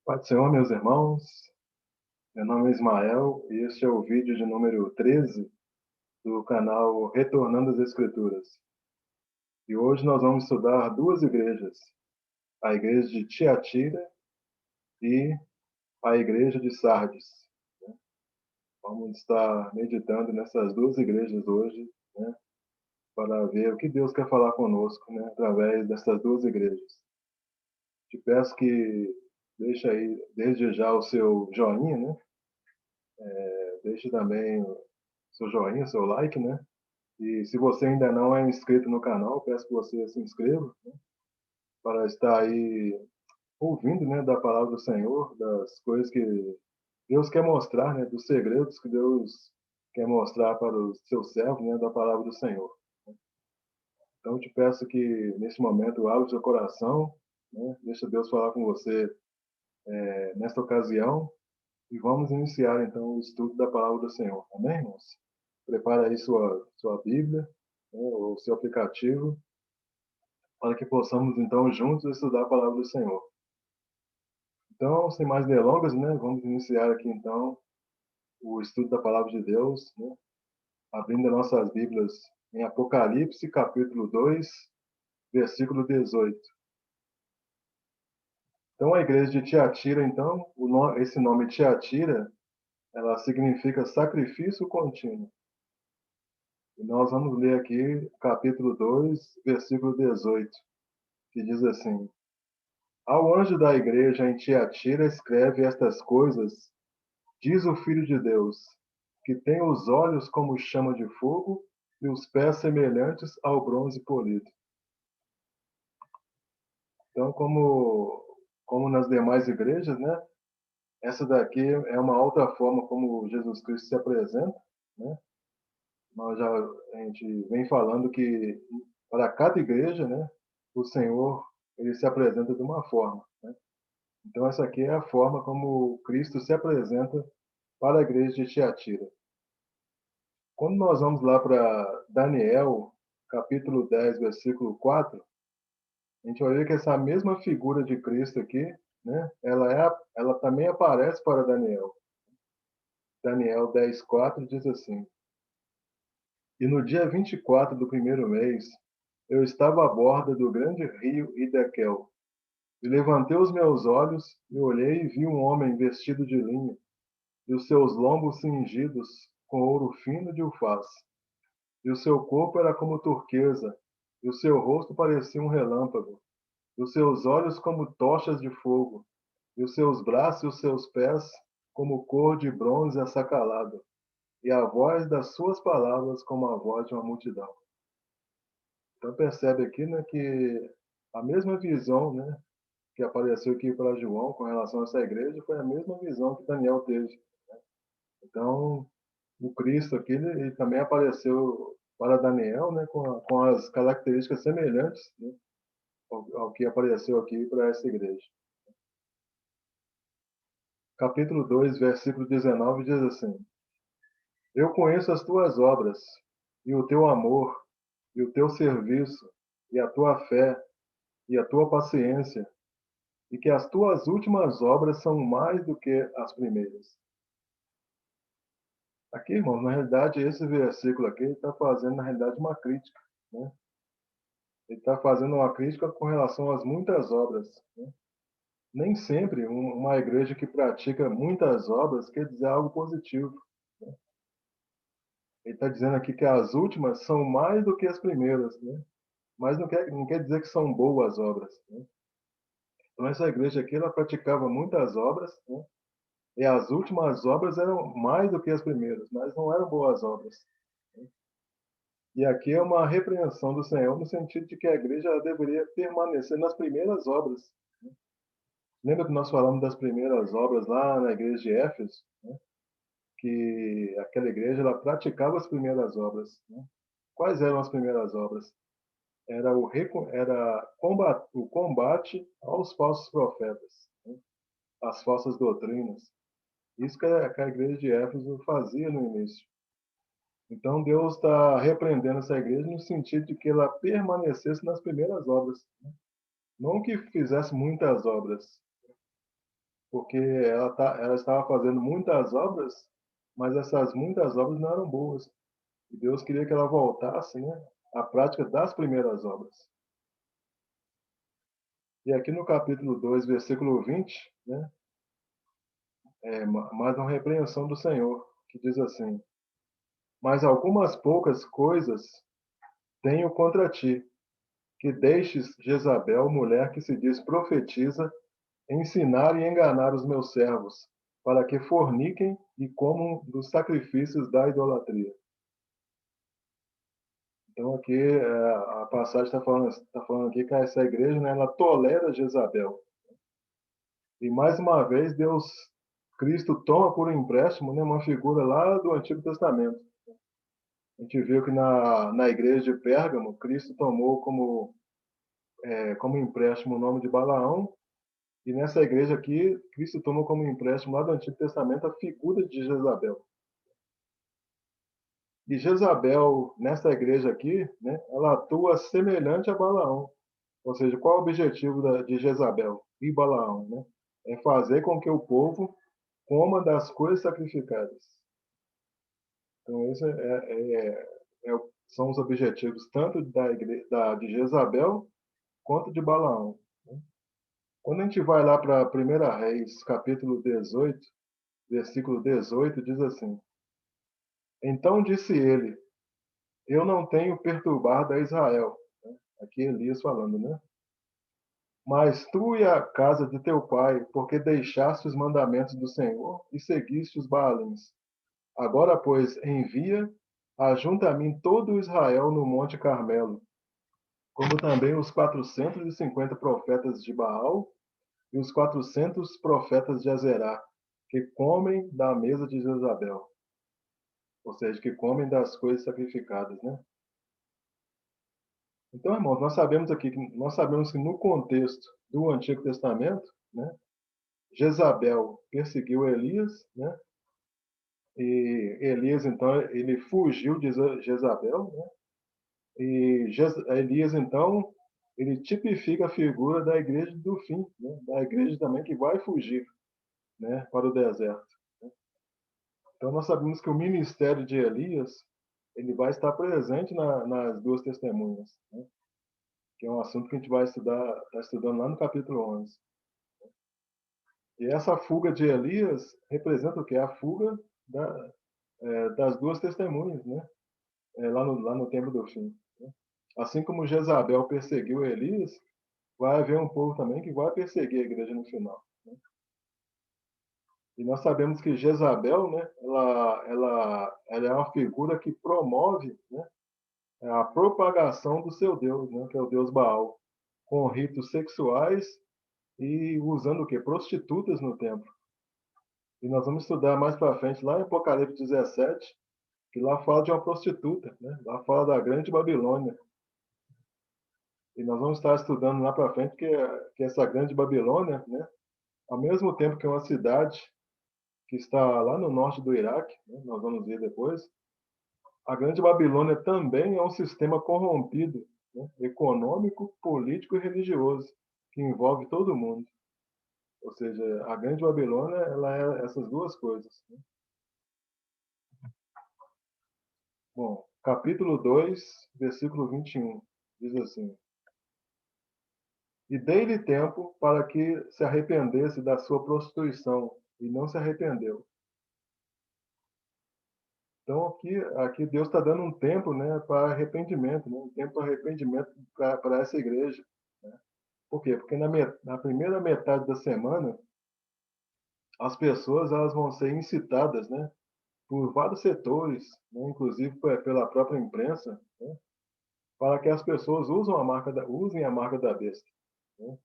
Pai do Senhor, meus irmãos, meu nome é Ismael e este é o vídeo de número 13 do canal Retornando às Escrituras. E hoje nós vamos estudar duas igrejas, a igreja de Tiatira e a igreja de Sardes. Vamos estar meditando nessas duas igrejas hoje, né, para ver o que Deus quer falar conosco, né, através dessas duas igrejas. Te peço que deixe aí desde já o seu joinha, né? Deixe também o seu joinha, seu like, né? E se você ainda não é inscrito no canal, peço que você se inscreva, né, para estar aí ouvindo, né, da palavra do Senhor, das coisas que Deus quer mostrar, né, dos segredos que Deus quer mostrar para os seus servos, né, da palavra do Senhor. Então, eu te peço que, nesse momento, abra o seu coração, né, deixa Deus falar com você nesta ocasião, e vamos iniciar, então, o estudo da palavra do Senhor. Amém, irmãos? Prepara aí sua Bíblia, né, ou seu aplicativo, para que possamos, então, juntos estudar a palavra do Senhor. Então, sem mais delongas, né, vamos iniciar aqui, então, o estudo da palavra de Deus, né, abrindo as nossas Bíblias em Apocalipse, capítulo 2, versículo 18. Então, a igreja de Tiatira, então, esse nome Tiatira, ela significa sacrifício contínuo. E nós vamos ler aqui, capítulo 2, versículo 18, que diz assim: Ao anjo da igreja em Tiatira escreve estas coisas. Diz o Filho de Deus, que tem os olhos como chama de fogo e os pés semelhantes ao bronze polido. Então, como nas demais igrejas, né? Essa daqui é uma outra forma como Jesus Cristo se apresenta, né? A gente vem falando que para cada igreja, né? O Senhor ele se apresenta de uma forma, né? Então, essa aqui é a forma como Cristo se apresenta para a igreja de Tiatira. Quando nós vamos lá para Daniel, capítulo 10, versículo 4, a gente vai ver que essa mesma figura de Cristo aqui, né, ela também aparece para Daniel. Daniel 10, 4 diz assim: E no dia 24 do primeiro mês, eu estava à borda do grande rio Hidekel, e levantei os meus olhos e olhei e vi um homem vestido de linho, e os seus lombos cingidos com ouro fino de ufaz. E o seu corpo era como turquesa, e o seu rosto parecia um relâmpago, e os seus olhos como tochas de fogo, e os seus braços e os seus pés como cor de bronze assacalado, e a voz das suas palavras como a voz de uma multidão. Então percebe aqui, né, que a mesma visão, né, que apareceu aqui para João com relação a essa igreja foi a mesma visão que Daniel teve. Então, o Cristo aqui ele também apareceu para Daniel, né, com as características semelhantes, né, ao que apareceu aqui para essa igreja. Capítulo 2, versículo 19 diz assim: Eu conheço as tuas obras, e o teu amor, e o teu serviço, e a tua fé, e a tua paciência, e que as tuas últimas obras são mais do que as primeiras. Aqui, irmão, na realidade, esse versículo aqui está fazendo, na realidade, uma crítica, né? Ele está fazendo uma crítica com relação às muitas obras, né? Nem sempre uma igreja que pratica muitas obras quer dizer algo positivo, né? Ele está dizendo aqui que as últimas são mais do que as primeiras, né? Mas não quer dizer que são boas obras, né? Então, essa igreja aqui, ela praticava muitas obras, né? E as últimas obras eram mais do que as primeiras, mas não eram boas obras, né? E aqui é uma repreensão do Senhor no sentido de que a igreja deveria permanecer nas primeiras obras, né? Lembra que nós falamos das primeiras obras lá na igreja de Éfeso, né? Que aquela igreja ela praticava as primeiras obras, né? Quais eram as primeiras obras? O combate aos falsos profetas, né? As falsas doutrinas. Isso que a igreja de Éfeso fazia no início. Então Deus está repreendendo essa igreja no sentido de que ela permanecesse nas primeiras obras, né? Não que fizesse muitas obras, porque ela estava fazendo muitas obras, mas essas muitas obras não eram boas. E Deus queria que ela voltasse, né, à prática das primeiras obras. E aqui no capítulo 2, versículo 20, né, mais uma repreensão do Senhor, que diz assim: Mas algumas poucas coisas tenho contra ti, que deixes Jezabel, mulher que se diz profetiza, ensinar e enganar os meus servos, para que forniquem e comam dos sacrifícios da idolatria. Então aqui a passagem tá falando aqui que essa igreja, né, ela tolera Jezabel. E mais uma vez Deus, Cristo toma por empréstimo, né, uma figura lá do Antigo Testamento. A gente viu que na igreja de Pérgamo, Cristo tomou como empréstimo o nome de Balaão. E nessa igreja aqui, Cristo toma como empréstimo lá do Antigo Testamento a figura de Jezabel. E Jezabel, nessa igreja aqui, né, ela atua semelhante a Balaão. Ou seja, qual é o objetivo de Jezabel e Balaão? Né? É fazer com que o povo coma das coisas sacrificadas. Então, esse são os objetivos tanto de Jezabel quanto de Balaão. Né? Quando a gente vai lá para 1 Reis, capítulo 18, versículo 18, diz assim: Então disse ele: Eu não tenho perturbado a Israel. Aqui Elias falando, né? Mas tu e a casa de teu pai, porque deixaste os mandamentos do Senhor e seguiste os Baalins. Agora, pois, envia, ajunta a mim todo o Israel no Monte Carmelo, como também os 450 profetas de Baal e os 400 profetas de Azerá, que comem da mesa de Jezabel. Ou seja, que comem das coisas sacrificadas, né? Então, irmãos, nós sabemos que no contexto do Antigo Testamento, né, Jezabel perseguiu Elias, né? E Elias então ele fugiu de Jezabel, né? E Elias então ele tipifica a figura da igreja do fim, né? Da igreja também que vai fugir, né, para o deserto. Então nós sabemos que o ministério de Elias ele vai estar presente nas duas testemunhas, né? Que é um assunto que a gente vai está estudando lá no capítulo 11. E essa fuga de Elias representa o que? A fuga das duas testemunhas, né? Lá no tempo do fim. Né? Assim como Jezabel perseguiu Elias, vai haver um povo também que vai perseguir a igreja no final. Né? E nós sabemos que Jezabel, né? Ela é uma figura que promove, né, a propagação do seu Deus, né? Que é o Deus Baal, com ritos sexuais e usando o quê? Prostitutas no templo. E nós vamos estudar mais para frente, lá em Apocalipse 17, que lá fala de uma prostituta, né? Lá fala da grande Babilônia. E nós vamos estar estudando lá para frente que essa grande Babilônia, né? Ao mesmo tempo que é uma cidade que está lá no norte do Iraque, né? Nós vamos ver depois, a grande Babilônia também é um sistema corrompido, né? Econômico, político e religioso, que envolve todo mundo. Ou seja, a grande Babilônia ela é essas duas coisas. Né? Bom, capítulo 2, versículo 21, diz assim: E dei-lhe tempo para que se arrependesse da sua prostituição, e não se arrependeu. Então aqui Deus está dando um tempo, né, para arrependimento, né, um tempo para arrependimento para essa igreja. Né? Por quê? Porque na primeira metade da semana, as pessoas elas vão ser incitadas, né, por vários setores, né, inclusive pela própria imprensa, né, para que as pessoas usem a marca da besta. Né?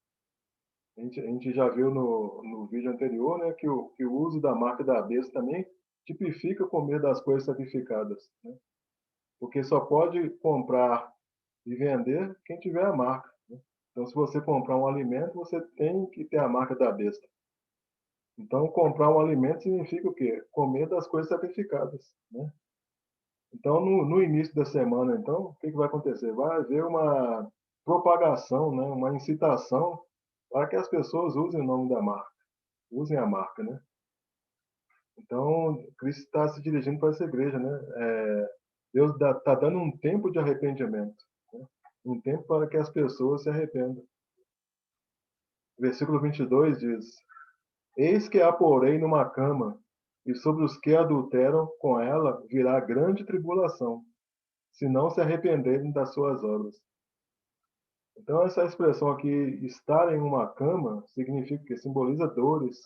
A gente já viu no vídeo anterior, né, que o uso da marca da besta também tipifica comer das coisas sacrificadas. Né? Porque só pode comprar e vender quem tiver a marca. Né? Então, se você comprar um alimento, você tem que ter a marca da besta. Então, comprar um alimento significa o quê? Comer das coisas sacrificadas. Né? Então, no início da semana, então, o que vai acontecer? Vai haver uma propagação, né? Uma incitação para que as pessoas usem o nome da marca. usem a marca, né? Então, Cristo está se dirigindo para essa igreja, né? Deus está dando um tempo de arrependimento, né? Um tempo para que as pessoas se arrependam. Versículo 22 diz: Eis que a porei numa cama, e sobre os que adulteram com ela virá grande tribulação, se não se arrependerem das suas obras. Então, essa expressão aqui, estar em uma cama, significa que simboliza dores,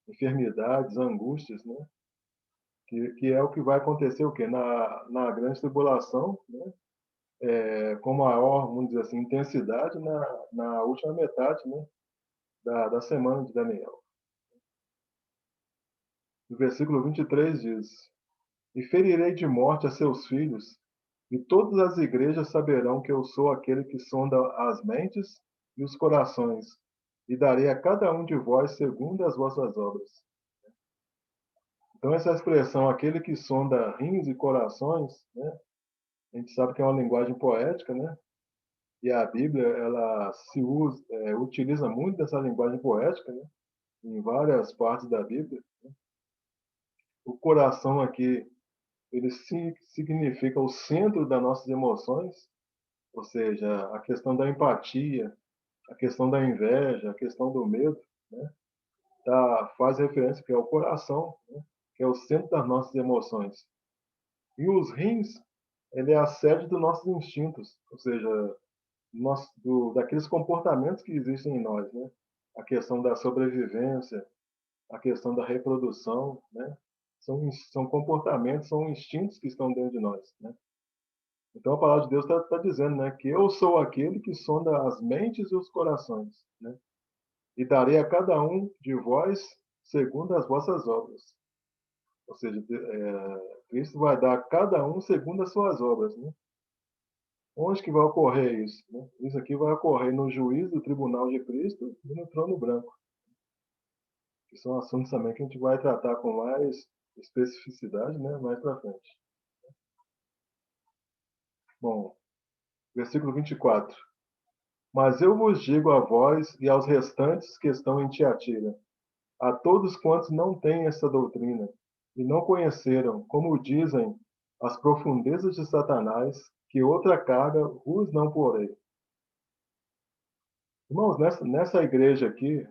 enfermidades, angústias, né? Que é o que vai acontecer o quê? Na grande tribulação, né? Com maior, vamos dizer assim, intensidade na última metade, né? Da semana de Daniel. No versículo 23 diz: E ferirei de morte a seus filhos, e todas as igrejas saberão que eu sou aquele que sonda as mentes e os corações, e darei a cada um de vós segundo as vossas obras. Então, essa expressão, aquele que sonda rins e corações, né? A gente sabe que é uma linguagem poética, né? E a Bíblia, ela utiliza muito dessa linguagem poética, né? Em várias partes da Bíblia. O coração aqui, ele significa o centro das nossas emoções, ou seja, a questão da empatia, a questão da inveja, a questão do medo, né? Faz referência que é o coração, né? Que é o centro das nossas emoções. E os rins, ele é a sede dos nossos instintos, ou seja, daqueles comportamentos que existem em nós, né? A questão da sobrevivência, a questão da reprodução, né? São comportamentos, são instintos que estão dentro de nós, né? Então a palavra de Deus está dizendo, né, que eu sou aquele que sonda as mentes e os corações, né? E darei a cada um de vós segundo as vossas obras. Ou seja, Cristo vai dar a cada um segundo as suas obras, né? Onde que vai ocorrer isso, né? Isso aqui vai ocorrer no juízo do tribunal de Cristo e no trono branco, que são assuntos também que a gente vai tratar com mais especificidade, né, mais para frente. Bom, versículo 24. Mas eu vos digo a vós e aos restantes que estão em Tiatira, a todos quantos não têm essa doutrina e não conheceram, como dizem, as profundezas de Satanás, que outra carga vos não porei. Irmãos, nessa igreja aqui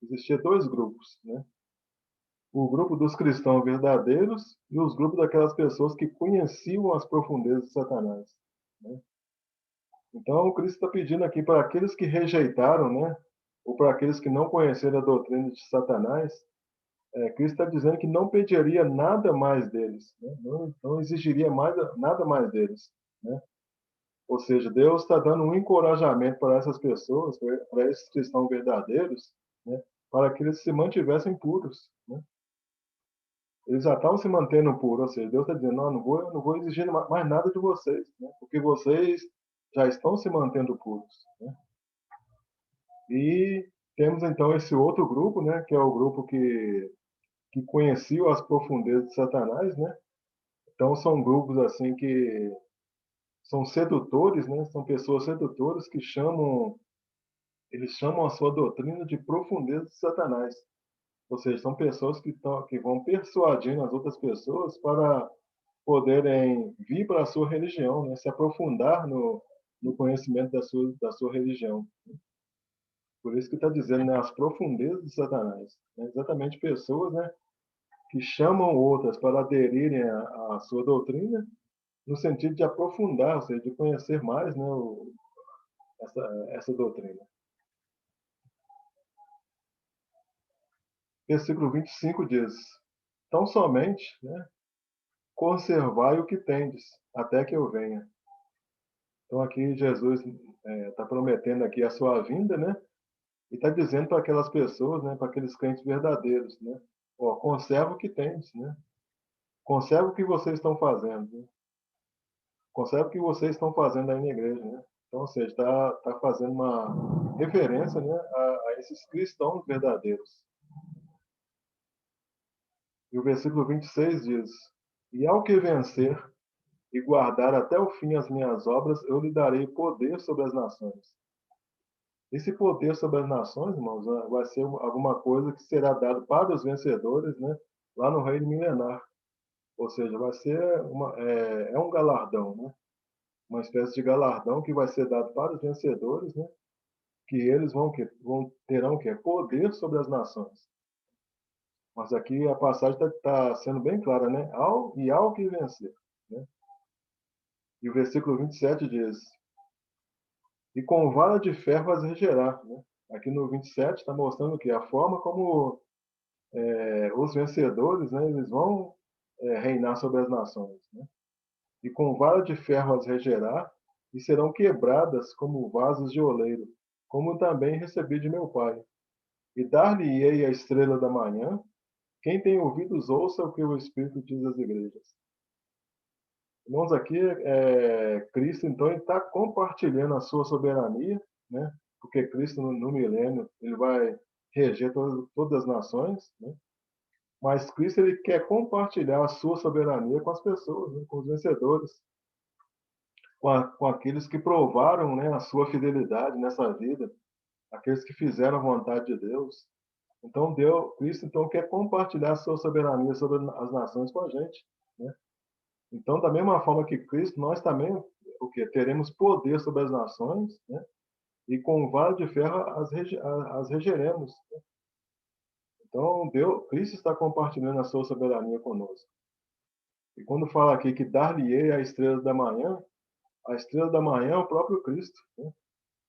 existia dois grupos, né? O grupo dos cristãos verdadeiros e os grupos daquelas pessoas que conheciam as profundezas de Satanás, né? Então, o Cristo está pedindo aqui para aqueles que rejeitaram, né? Ou para aqueles que não conheceram a doutrina de Satanás, Cristo está dizendo que não pediria nada mais deles, né? Não exigiria nada mais deles, né? Ou seja, Deus está dando um encorajamento para essas pessoas, para esses cristãos verdadeiros, né? Para que eles se mantivessem puros, né? Eles já estavam se mantendo puros, ou seja, Deus está dizendo, eu não vou exigir mais nada de vocês, né? Porque vocês já estão se mantendo puros, né? E temos então esse outro grupo, né? Que é o grupo que conheciam as profundezas de Satanás, né? Então são grupos assim que são sedutores, né? São pessoas sedutoras que eles chamam a sua doutrina de profundeza de Satanás. Ou seja, são pessoas que vão persuadindo as outras pessoas para poderem vir para a sua religião, né? Se aprofundar no conhecimento da sua religião. Por isso que está dizendo, né, as profundezas de Satanás. Né? Exatamente pessoas, né, que chamam outras para aderirem à sua doutrina, no sentido de aprofundar, ou seja, de conhecer mais, né, essa doutrina. Versículo 25 diz: Tão somente, né, conservai o que tendes, até que eu venha. Então aqui Jesus está prometendo aqui a sua vinda, né? E está dizendo para aquelas pessoas, né, para aqueles crentes verdadeiros, né? Ó, conserva o que tendes, né? Conserva o que vocês estão fazendo, né? Conserva o que vocês estão fazendo aí na igreja, né? Então, ou seja, está fazendo uma referência, né, a esses cristãos verdadeiros. E o versículo 26 diz: E ao que vencer e guardar até o fim as minhas obras, eu lhe darei poder sobre as nações. Esse poder sobre as nações, irmãos, vai ser alguma coisa que será dado para os vencedores, né? Lá no reino milenar. Ou seja, vai ser é um galardão, né? Uma espécie de galardão que vai ser dado para os vencedores, né? Que eles terão que poder sobre as nações. Mas aqui a passagem está sendo bem clara, né? Ao que vencer, né? E o versículo 27 diz: e com vara de ferro as regerá, né? Aqui no 27 está mostrando que a forma como os vencedores, né? Eles vão reinar sobre as nações, né? E com vara de ferro as regerá e serão quebradas como vasos de oleiro, como também recebi de meu Pai. E dar-lhe-ei a estrela da manhã. Quem tem ouvidos, ouça o que o Espírito diz às igrejas. Irmãos, aqui Cristo, então, está compartilhando a sua soberania, né? Porque Cristo, no milênio, ele vai reger todas as nações, né? Mas Cristo, ele quer compartilhar a sua soberania com as pessoas, né? Com os vencedores, com aqueles que provaram, né, a sua fidelidade nessa vida, aqueles que fizeram a vontade de Deus. Então, Cristo então quer compartilhar a sua soberania sobre as nações com a gente, né? Então, da mesma forma que Cristo, nós também o que teremos poder sobre as nações, né? E com vara de ferro as regeremos. Né? Então, Cristo está compartilhando a sua soberania conosco. E quando fala aqui que dar-lhe-ei a estrela da manhã, a estrela da manhã é o próprio Cristo, né?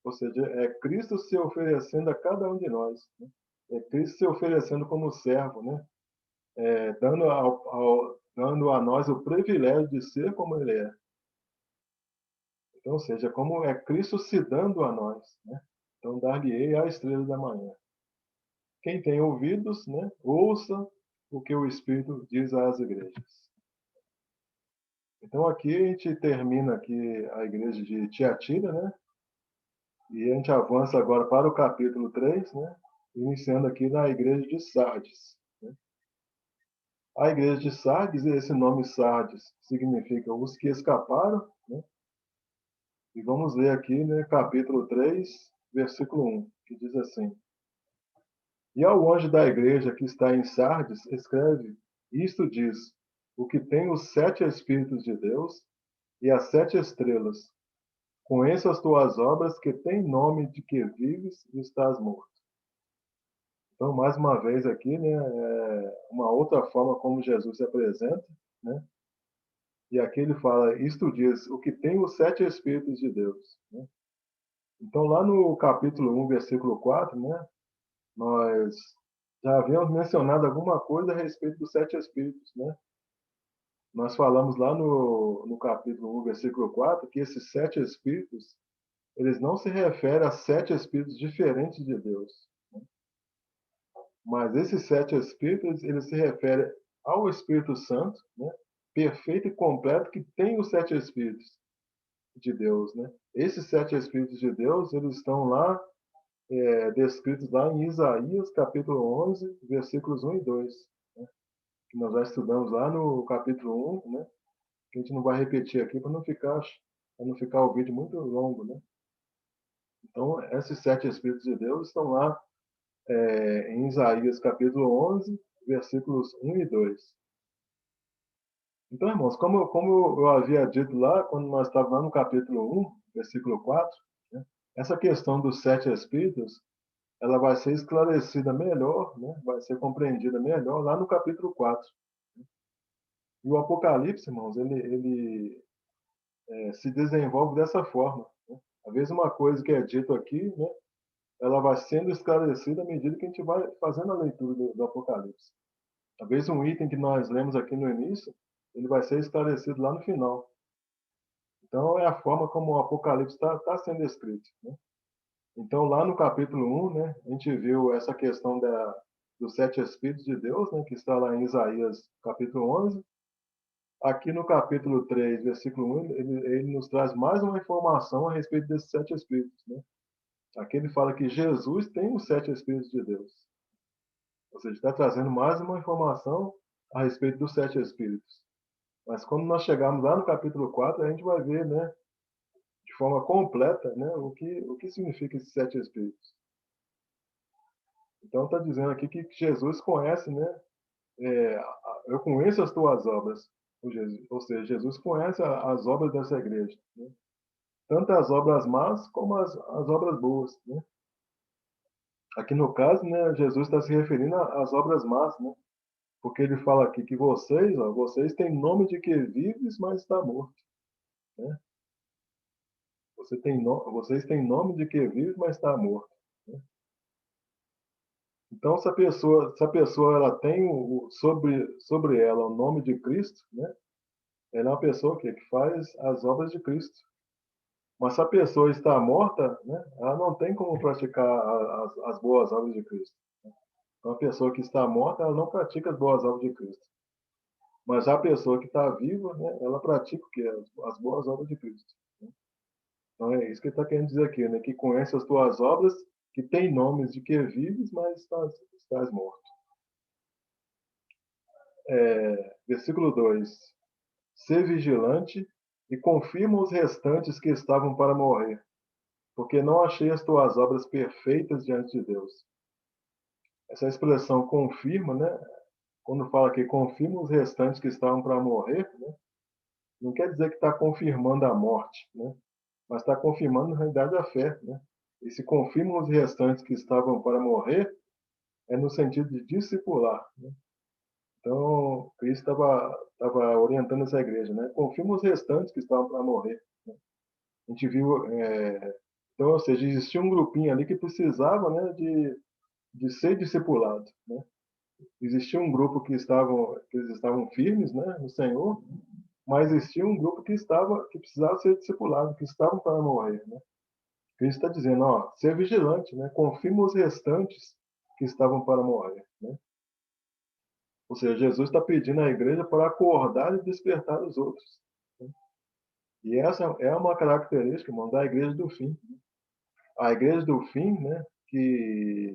Ou seja, é Cristo se oferecendo a cada um de nós, né? É Cristo se oferecendo como servo, né? Dando a nós o privilégio de ser como Ele é. Então, ou seja, como é Cristo se dando a nós, né? Então, dar-lhe-ei a estrela da manhã. Quem tem ouvidos, né? Ouça o que o Espírito diz às igrejas. Então, aqui a gente termina aqui a igreja de Tiatira, né? E a gente avança agora para o capítulo 3, né? Iniciando aqui na igreja de Sardes. Né? A igreja de Sardes, esse nome Sardes significa os que escaparam, né? E vamos ler aqui, né, capítulo 3, versículo 1, que diz assim: e ao anjo da igreja que está em Sardes, escreve: isto diz, o que tem os 7 Espíritos de Deus e as 7 estrelas. Conheço as tuas obras, que têm nome de que vives e estás morto. Então, mais uma vez aqui, né, uma outra forma como Jesus se apresenta, né? E aqui ele fala: isto diz, o que tem os 7 Espíritos de Deus. Né? Então, lá no capítulo 1, versículo 4, né, nós já havíamos mencionado alguma coisa a respeito dos 7 Espíritos, né? Nós falamos lá no capítulo 1, versículo 4, que esses 7 Espíritos, eles não se referem a 7 Espíritos diferentes de Deus. Né? Mas esses 7 Espíritos, eles se referem ao Espírito Santo, né? Perfeito e completo, que tem os 7 Espíritos de Deus, né? Esses 7 Espíritos de Deus, eles estão lá, descritos lá em Isaías, capítulo 11, versículos 1 e 2. Né? Que nós já estudamos lá no capítulo 1, né? Que a gente não vai repetir aqui para não ficar o vídeo muito longo, né? Então, esses 7 Espíritos de Deus estão lá em Isaías capítulo 11, versículos 1 e 2. Então, irmãos, como eu havia dito lá, quando nós estávamos lá no capítulo 1, versículo 4, né? Essa questão dos 7 Espíritos, ela vai ser esclarecida melhor, né? Vai ser compreendida melhor lá no capítulo 4. E o Apocalipse, irmãos, ele se desenvolve dessa forma. Né? Às vezes uma coisa que é dito aqui, né, ela vai sendo esclarecida à medida que a gente vai fazendo a leitura do Apocalipse. Às vezes um item que nós lemos aqui no início, ele vai ser esclarecido lá no final. Então é a forma como o Apocalipse está sendo escrito. Né? Então lá no capítulo 1, né, a gente viu essa questão dos 7 Espíritos de Deus, né, que está lá em Isaías capítulo 11. Aqui no capítulo 3, versículo 1, ele nos traz mais uma informação a respeito desses 7 Espíritos. Né? Aqui ele fala que Jesus tem os 7 Espíritos de Deus. Ou seja, está trazendo mais uma informação a respeito dos 7 Espíritos. Mas quando nós chegarmos lá no capítulo 4, a gente vai ver, né, de forma completa, né, o que significa esses 7 Espíritos. Então está dizendo aqui que Jesus conhece, né, eu conheço as tuas obras, ou seja, Jesus conhece as obras dessa igreja, né? Tanto as obras más como as obras boas, né? Aqui no caso, né, Jesus está se referindo às obras más, né? Porque ele fala aqui que vocês, ó, vocês têm nome de que vives, mas está morto, né? Vocês têm nome de que vive, mas está morto, né? Então, se a pessoa ela tem sobre ela o nome de Cristo, né? Ela é uma pessoa que faz as obras de Cristo. Mas se a pessoa está morta, né? Ela não tem como praticar as boas obras de Cristo. Então, a pessoa que está morta, ela não pratica as boas obras de Cristo. Mas a pessoa que está viva, né? Ela pratica o quê? As boas obras de Cristo, né? Então, é isso que ele está querendo dizer aqui, né? Que conhece as tuas obras, que tem nomes de que vives, mas estás morto. Versículo 2: Ser vigilante e confirma os restantes que estavam para morrer, porque não achei as tuas obras perfeitas diante de Deus. Essa expressão confirma, né? Quando fala que confirma os restantes que estavam para morrer, né? Não quer dizer que está confirmando a morte, né? Mas está confirmando, na realidade, a fé, né? E se confirma os restantes que estavam para morrer, é no sentido de discipular, né? Então, Cristo estava orientando essa igreja, né? Confirma os restantes que estavam para morrer, né? A gente viu, então, ou seja, existia um grupinho ali que precisava, né, de ser discipulado, né? Existia um grupo que eles estavam firmes, né, no Senhor, mas existia um grupo que precisava ser discipulado, que estavam para morrer, né? Cristo está dizendo, ó, ser vigilante, né? Confirma os restantes que estavam para morrer, né? Ou seja, Jesus está pedindo à igreja para acordar e despertar os outros, né? E essa é uma característica, irmão, da igreja do fim. A igreja do fim, né, que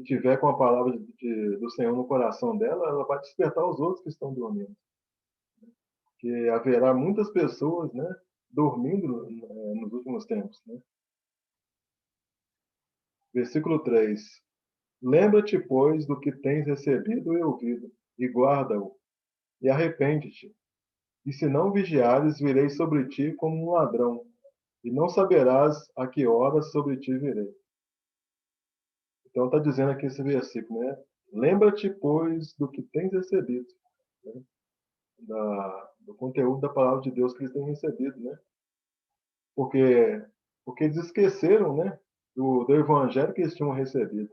tiver com a palavra do Senhor no coração dela, ela vai despertar os outros que estão dormindo. Que haverá muitas pessoas, né, dormindo nos últimos tempos, né? Versículo 3: Lembra-te, pois, do que tens recebido e ouvido, e guarda-o, e arrepende-te. E se não vigiares, virei sobre ti como um ladrão, e não saberás a que horas sobre ti virei. Então está dizendo aqui esse versículo, né? Lembra-te, pois, do que tens recebido, né? Do conteúdo da palavra de Deus que eles têm recebido, né? Porque, porque eles esqueceram, né? Do evangelho que eles tinham recebido.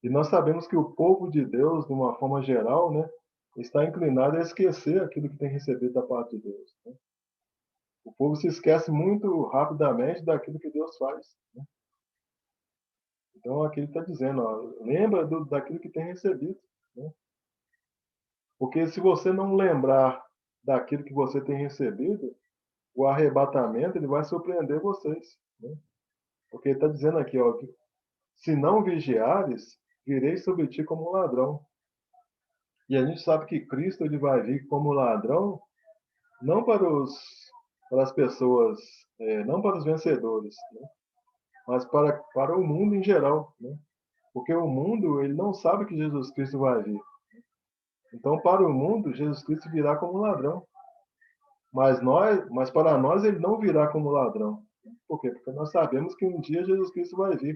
E nós sabemos que o povo de Deus, de uma forma geral, né, está inclinado a esquecer aquilo que tem recebido da parte de Deus, né? O povo se esquece muito rapidamente daquilo que Deus faz, né? Então aqui ele está dizendo, ó, lembra daquilo que tem recebido, né? Porque se você não lembrar daquilo que você tem recebido, o arrebatamento ele vai surpreender vocês, né? Porque ele está dizendo aqui, ó, se não vigiares, virei sobre ti como um ladrão. E a gente sabe que Cristo ele vai vir como ladrão, não para as pessoas, não para os vencedores, né? Mas para o mundo em geral, né? Porque o mundo ele não sabe que Jesus Cristo vai vir. Então, para o mundo, Jesus Cristo virá como ladrão. Mas para nós ele não virá como ladrão. Por quê? Porque nós sabemos que um dia Jesus Cristo vai vir.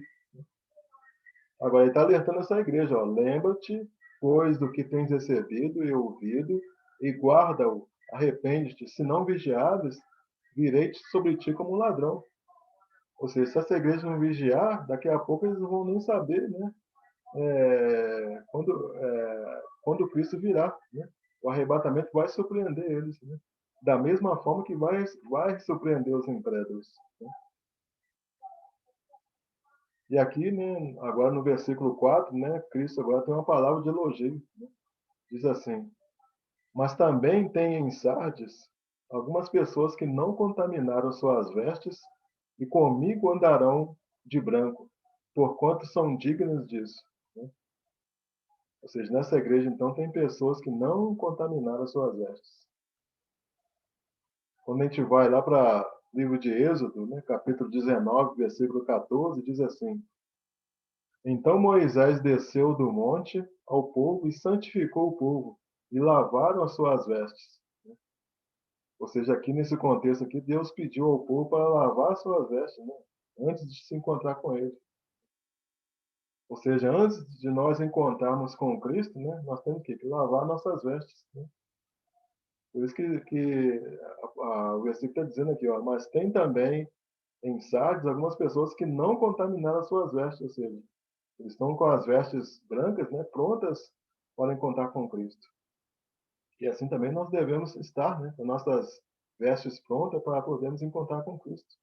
Agora ele está alertando essa igreja, ó, lembra-te, pois, do que tens recebido e ouvido, e guarda-o, arrepende-te, se não vigiares, virei sobre ti como um ladrão. Ou seja, se essa igreja não vigiar, daqui a pouco eles não vão nem saber, né? Quando Cristo virá, né? O arrebatamento vai surpreender eles, né? Da mesma forma que vai surpreender os incrédulos, né? E aqui, né, agora no versículo 4, né, Cristo agora tem uma palavra de elogio, né? Diz assim: Mas também tem em Sardes algumas pessoas que não contaminaram suas vestes e comigo andarão de branco, porquanto são dignas disso, né? Ou seja, nessa igreja, então, tem pessoas que não contaminaram suas vestes. Quando a gente vai lá para livro de Êxodo, né, capítulo 19, versículo 14, diz assim: Então Moisés desceu do monte ao povo e santificou o povo, e lavaram as suas vestes. Ou seja, aqui nesse contexto aqui, Deus pediu ao povo para lavar as suas vestes, né, antes de se encontrar com ele. Ou seja, antes de nós encontrarmos com Cristo, né, nós temos que lavar nossas vestes. Né? Por isso que o versículo está dizendo aqui, ó, mas tem também em Sardes algumas pessoas que não contaminaram as suas vestes, ou seja, eles estão com as vestes brancas, né, prontas para encontrar com Cristo. E assim também nós devemos estar, né, com nossas vestes prontas para podermos encontrar com Cristo.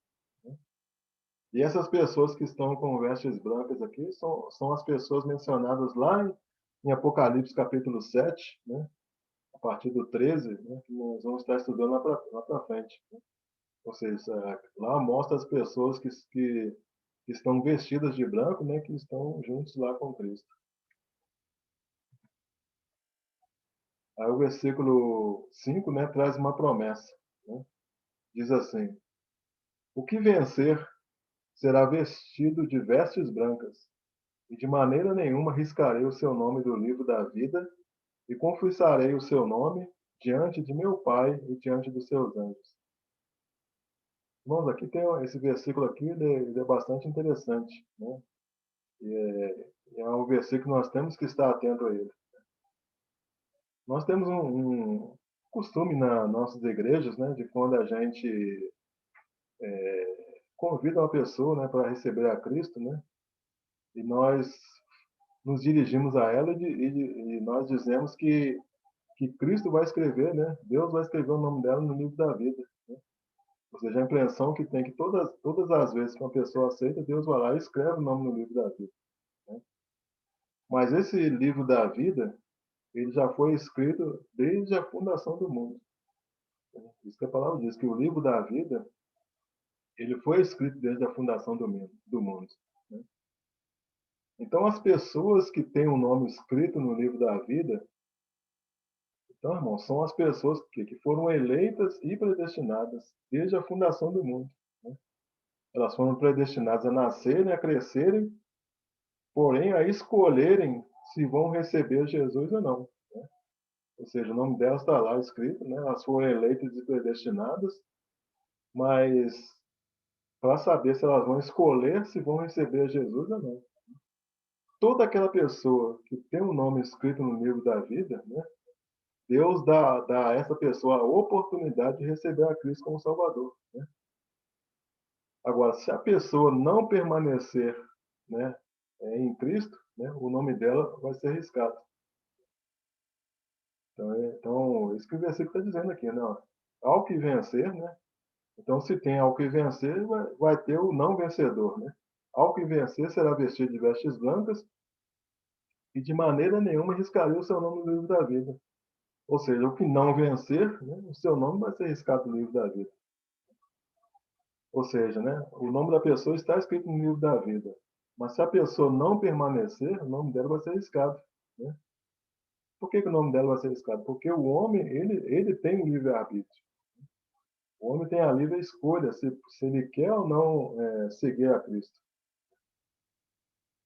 Né? E essas pessoas que estão com vestes brancas aqui são as pessoas mencionadas lá em Apocalipse capítulo 7, né, a partir do 13, né, que nós vamos estar estudando lá para frente. Né? Ou seja, lá mostra as pessoas que estão vestidas de branco, né, que estão juntos lá com Cristo. Aí o versículo 5, né, traz uma promessa. Né? Diz assim: O que vencer será vestido de vestes brancas, e de maneira nenhuma riscarei o seu nome do livro da vida, e confessarei o seu nome diante de meu Pai e diante dos seus anjos. Irmãos, aqui tem esse versículo aqui, ele é bastante interessante, né? É um versículo que nós temos que estar atento a ele. Nós temos um costume nas nossas igrejas, né, de quando a gente convida uma pessoa, né, para receber a Cristo, né, e nós nos dirigimos a ela e nós dizemos que Cristo vai escrever, né, Deus vai escrever o nome dela no livro da vida. Né? Ou seja, a impressão que tem que todas as vezes que uma pessoa aceita, Deus vai lá e escreve o nome no livro da vida. Né? Mas esse livro da vida, ele já foi escrito desde a fundação do mundo. Isso que a palavra diz, que o livro da vida, ele foi escrito desde a fundação do mundo. Né? Então, as pessoas que têm o nome escrito no livro da vida, então, irmão, são as pessoas que foram eleitas e predestinadas desde a fundação do mundo. Né? Elas foram predestinadas a nascerem, a crescerem, porém a escolherem se vão receber Jesus ou não. Né? Ou seja, o nome delas está lá escrito, né? Elas foram eleitas e predestinadas, mas para saber se elas vão escolher se vão receber Jesus ou não. Toda aquela pessoa que tem o nome escrito no livro da vida, né? Deus dá a essa pessoa a oportunidade de receber a Cristo como Salvador. Né? Agora, se a pessoa não permanecer, né, em Cristo, né, o nome dela vai ser riscado. Então, isso que o versículo está dizendo aqui, né? Ao que vencer, né? Então, se tem ao que vencer, vai ter o não vencedor, né? Ao que vencer será vestido de vestes brancas e de maneira nenhuma riscaria o seu nome no livro da vida. Ou seja, o que não vencer, né, o seu nome vai ser riscado no livro da vida. Ou seja, né, o nome da pessoa está escrito no livro da vida. Mas se a pessoa não permanecer, o nome dela vai ser riscado. Né? Por que o nome dela vai ser riscado? Porque o homem, ele tem o livre-arbítrio. O homem tem a livre escolha se ele quer ou não seguir a Cristo.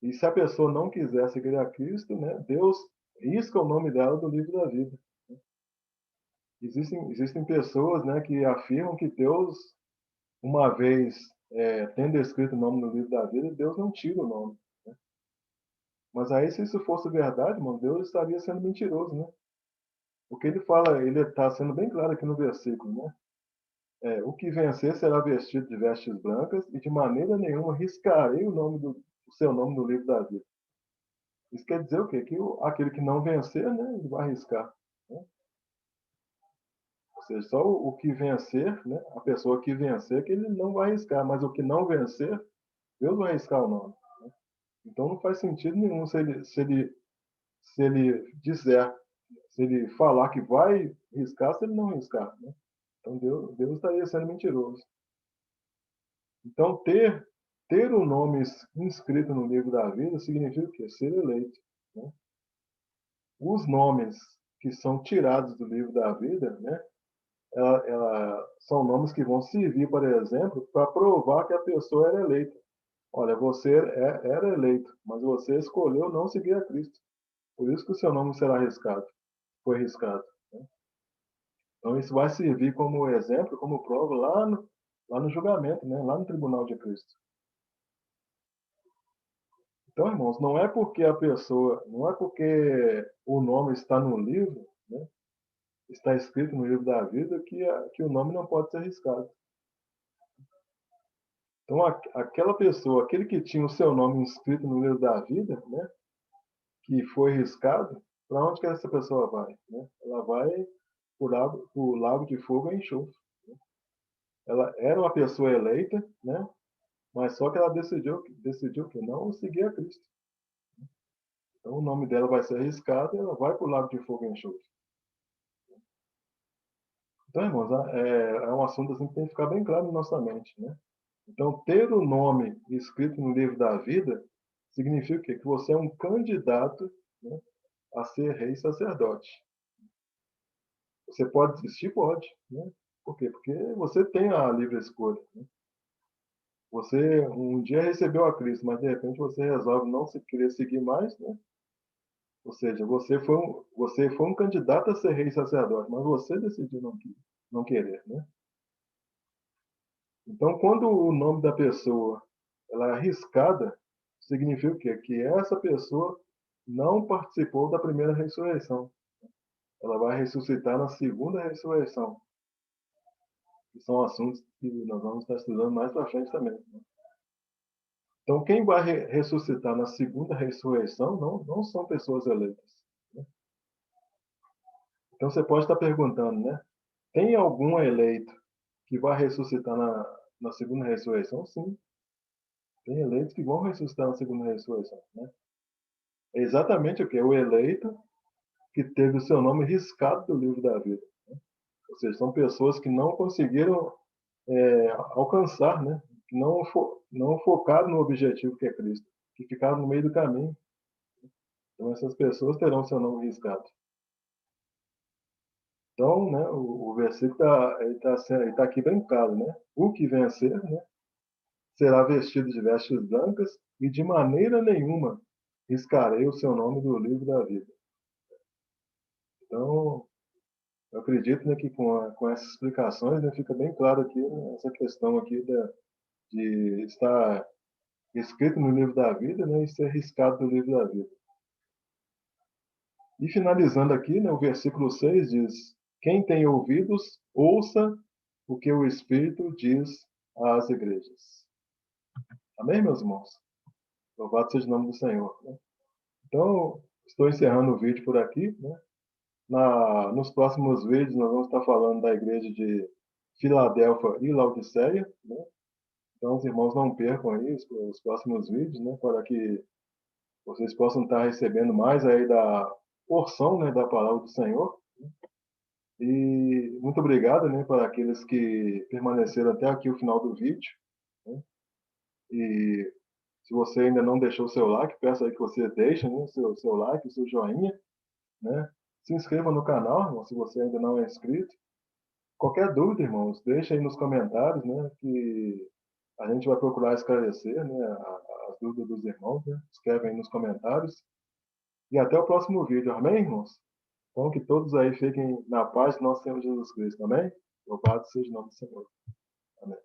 E se a pessoa não quiser seguir a Cristo, né, Deus risca o nome dela do livro da vida. Existem pessoas, né, que afirmam que Deus, uma vez tendo escrito o nome no livro da vida, Deus não tira o nome. Né? Mas aí, se isso fosse verdade, mano, Deus estaria sendo mentiroso, né? Porque ele fala, ele está sendo bem claro aqui no versículo, né? O que vencer será vestido de vestes brancas e de maneira nenhuma riscarei o seu nome no livro da vida. Isso quer dizer o quê? Que aquele que não vencer, né, ele vai arriscar. Né? Ou seja, só o que vencer, né, a pessoa que vencer, que ele não vai arriscar, mas o que não vencer, Deus vai arriscar o nome. Né? Então não faz sentido nenhum se ele disser, se ele falar que vai riscar, se ele não riscar. Né? Então Deus estaria sendo mentiroso. Então ter o nome inscrito no livro da vida significa o quê? Ser eleito. Né? Os nomes que são tirados do livro da vida, né, são nomes que vão servir, por exemplo, para provar que a pessoa era eleita. Olha, você era eleito, mas você escolheu não seguir a Cristo. Por isso que o seu nome será arriscado, foi arriscado. Né? Então, isso vai servir como exemplo, como prova lá no julgamento, né? Lá no tribunal de Cristo. Então, irmãos, não é porque o nome está no livro, né? Está escrito no livro da vida, que o nome não pode ser arriscado. Então, aquela pessoa, aquele que tinha o seu nome inscrito no livro da vida, né? Que foi riscado, para onde que essa pessoa vai? Né? Ela vai para o lago de fogo e enxofre. Né? Ela era uma pessoa eleita, né? Mas só que ela decidiu que não seguir a Cristo. Então o nome dela vai ser arriscado e ela vai para o lago de fogo e enxofre. Então, irmãos, é um assunto assim, que tem que ficar bem claro na nossa mente. Né? Então, ter o nome escrito no livro da vida significa o quê? Que você é um candidato, né, a ser rei e sacerdote. Você pode desistir? Pode. Né? Por quê? Porque você tem a livre escolha. Né? Você um dia recebeu a Cristo, mas de repente você resolve não querer seguir mais. Né? Ou seja, você foi um candidato a ser rei e sacerdote, mas você decidiu não querer. Né? Então, quando o nome da pessoa ela é arriscada, significa o quê? Que essa pessoa não participou da primeira ressurreição. Ela vai ressuscitar na segunda ressurreição. Que são assuntos que nós vamos estar estudando mais para frente também. Né? Então, quem vai ressuscitar na segunda ressurreição não são pessoas eleitas. Né? Então, você pode estar perguntando, né? Tem algum eleito que vai ressuscitar na segunda ressurreição? Sim. Tem eleitos que vão ressuscitar na segunda ressurreição. Né? É exatamente o que? O eleito que teve o seu nome riscado do livro da vida. Né? Ou seja, são pessoas que não conseguiram alcançar, né? Que não focaram no objetivo que é Cristo, que ficaram no meio do caminho. Então, essas pessoas terão seu nome riscado. Então, né, o versículo está aqui bem claro. Né? O que vencer, né, será vestido de vestes brancas e de maneira nenhuma riscarei o seu nome do livro da vida. Então, eu acredito, né, que com essas explicações, né, fica bem claro aqui, né, essa questão aqui de estar escrito no livro da vida, né, e ser riscado do livro da vida. E finalizando aqui, né, o versículo 6 diz: quem tem ouvidos, ouça o que o Espírito diz às igrejas. Amém, meus irmãos? Louvado seja o nome do Senhor. Né? Então, estou encerrando o vídeo por aqui. Né? Nos próximos vídeos, nós vamos estar falando da igreja de Filadélfia e Laodiceia. Né? Então, os irmãos não percam aí os próximos vídeos, né? Para que vocês possam estar recebendo mais aí da porção, né, da palavra do Senhor. E muito obrigado, né, para aqueles que permaneceram até aqui o final do vídeo. Né? E se você ainda não deixou o seu like, peço aí que você deixe, né, o seu like, o seu joinha. Né? Se inscreva no canal, irmão, se você ainda não é inscrito. Qualquer dúvida, irmãos, deixa aí nos comentários, né, que a gente vai procurar esclarecer, né, as dúvidas dos irmãos. Né? Escreve aí nos comentários. E até o próximo vídeo. Amém, irmãos? Então, que todos aí fiquem na paz do nosso Senhor Jesus Cristo. Amém? Louvado seja o nome do Senhor. Amém.